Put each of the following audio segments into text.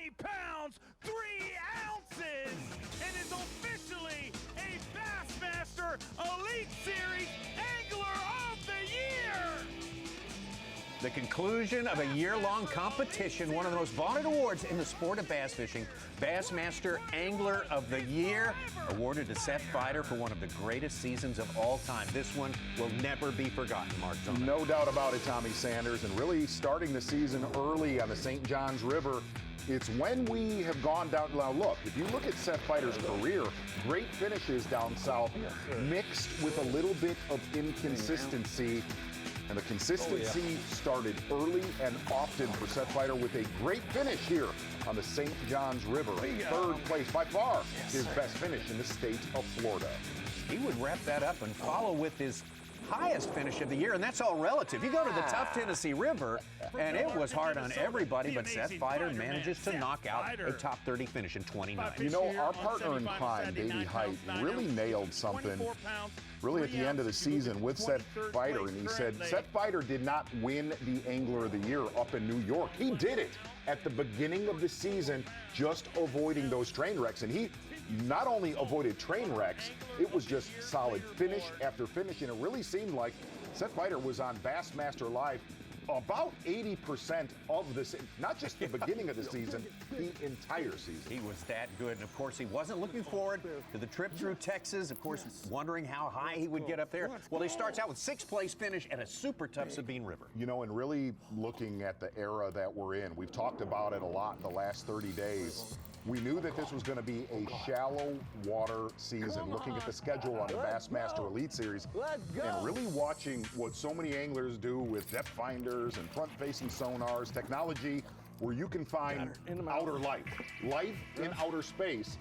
20 pounds, 3 ounces, and is officially a Bassmaster Elite Series Angler of the Year. The conclusion of a year-long competition, one of the most vaunted awards in the sport of bass fishing, Bassmaster Angler of the Year, awarded to Seth Feider for one of the greatest seasons of all time. This one will never be forgotten, Mark Zona. No doubt about it, Tommy Sanders, and really starting the season early on the St. Johns River. It's when we have gone down. Now, look, if you look at Seth Feider's career, great finishes down south, mixed with a little bit of inconsistency. And the consistency started early and often for Seth Feider with a great finish here on the St. Johns River. Third place, by far, his best finish in the state of Florida. He would wrap that up and follow with his highest finish of the year, and that's all relative. You go to the tough Tennessee River, and it was hard on everybody, but Seth Feider manages to knock out a top 30 finish in 29. You know, our partner in crime, Davey Height, really nailed something really at the end of the season with Seth Feider, and he said Seth Feider did not win the Angler of the Year up in New York. He did it at the beginning of the season, just avoiding those train wrecks, and he not only avoided train wrecks, it was just solid finish after finish, and it really seemed like Seth Feider was on Bassmaster Live about 80% of this, not just the beginning of the season, the entire season. He was that good, and of course he wasn't looking forward to the trip through Texas, of course wondering how high he would get up there. Well, he starts out with 6th place finish at a super tough Sabine River. You know, and really looking at the era that we're in, we've talked about it a lot in the last 30 days. We knew that this was going to be a shallow water season, looking at the schedule on the Bassmaster Elite Series, and really watching what so many anglers do with depth finders and front-facing sonars, technology where you can find outer life in outer space.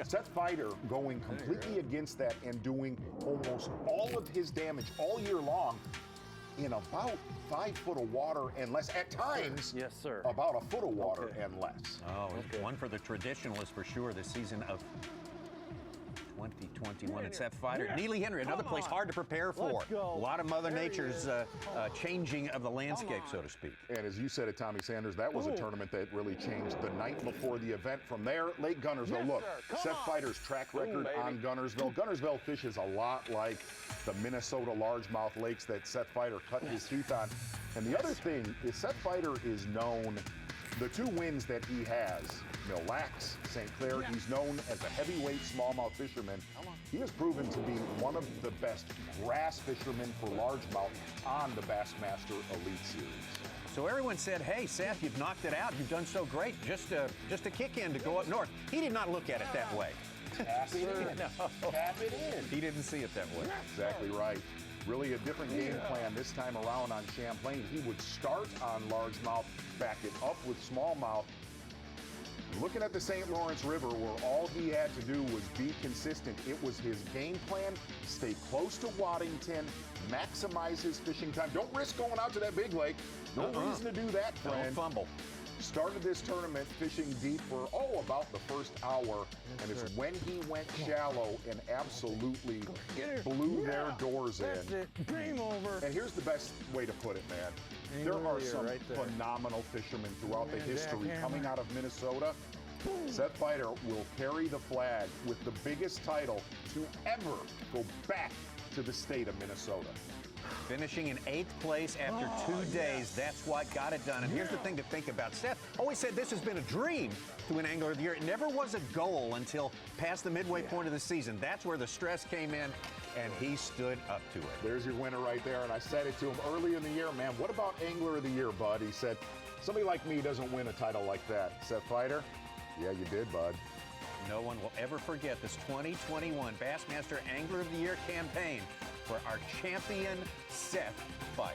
Seth Feider going completely against that and doing almost all of his damage all year long in about 5 foot of water and less. At times, yes, sir, about a foot of water and less. Oh, one for the traditionalists for sure this season of 2021. And Seth Feider, Neely Henry, another place hard to prepare for. A lot of Mother Nature's changing of the landscape, so to speak. And as you said it, Tommy Sanders, that was a tournament that really changed the night before the event. From there, Lake Guntersville. Look, Seth Feider's track record on Guntersville. Guntersville fishes a lot like the Minnesota largemouth lakes that Seth Feider cut his teeth on. And the other thing is Seth Feider is known, the 2 wins that he has, Mille Lacs, St. Clair, he's known as a heavyweight smallmouth fisherman. He has proven to be one of the best grass fishermen for largemouth on the Bassmaster Elite Series. So everyone said, hey, Seth, you've knocked it out. You've done so great. Just a kick in to go up north. He did not look at it that way. Tap it in. No. Tap it in. He didn't see it that way. Exactly right. Really a different game plan this time around on Champlain. He would start on largemouth, back it up with smallmouth. Looking at the St. Lawrence River, where all he had to do was be consistent. It was his game plan, stay close to Waddington, maximize his fishing time. Don't risk going out to that big lake. No reason to do that, friend. Don't fumble. Started this tournament fishing deep for, about the first hour, and it's when he went shallow and absolutely blew their doors in. That's it. Game over. And here's the best way to put it, man. There are some phenomenal fishermen throughout the history coming out of Minnesota. Seth Feider will carry the flag with the biggest title to ever go back to the state of Minnesota. Finishing in 8th place after 2 days. That's what got it done. And here's the thing to think about. Seth always said this has been a dream to win Angler of the Year. It never was a goal until past the midway point of the season. That's where the stress came in, and he stood up to it. There's your winner right there, and I said it to him early in the year, man, what about Angler of the Year, bud? He said, somebody like me doesn't win a title like that. Seth Feider? Yeah, you did, bud. No one will ever forget this 2021 Bassmaster Angler of the Year campaign for our champion, Seth Feider.